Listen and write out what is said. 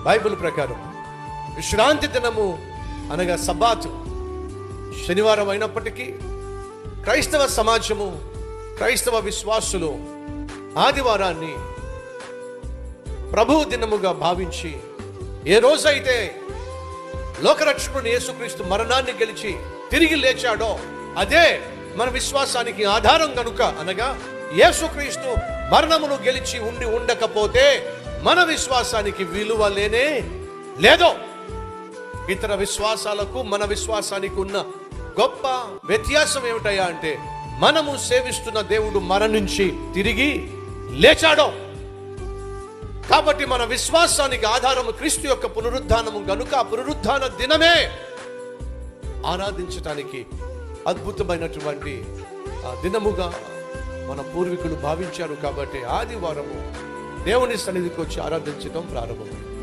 Bible ప్రకారం విశ్రాంతి దినము అనగా సబ్బాతు శనివారం అయినప్పటికీ క్రైస్తవ సమాజము, క్రైస్తవ విశ్వాసులు ఆదివారాన్ని ప్రభువు దినముగా భావించి, ఏ రోజైతే లోకరక్షకుడు యేసుక్రీస్తు మరణాన్ని గెలిచి తిరిగి లేచాడో అదే మన విశ్వాసానికి ఆధారం గనుక, అనగా యేసుక్రీస్తు మరణమును గెలిచి ఉండకపోతే మన విశ్వాసానికి విలువ లేనే లేదో. ఇతర విశ్వాసాలకు మన విశ్వాసానికి ఉన్న గొప్ప వ్యత్యాసం ఏమిటయ్యా అంటే, మనము సేవిస్తున్న దేవుడు మరణించి తిరిగి లేచాడో. కాబట్టి మన విశ్వాసానికి ఆధారము క్రీస్తు యొక్క పునరుద్ధానము గనుక ఆ పునరుద్ధాన దినమే ఆరాధించటానికి అద్భుతమైనటువంటి దినముగా మన పూర్వీకులు భావించారు. కాబట్టి ఆదివారము దేవుని సన్నిధికి వచ్చి ఆరాధించడం ప్రారంభమైంది.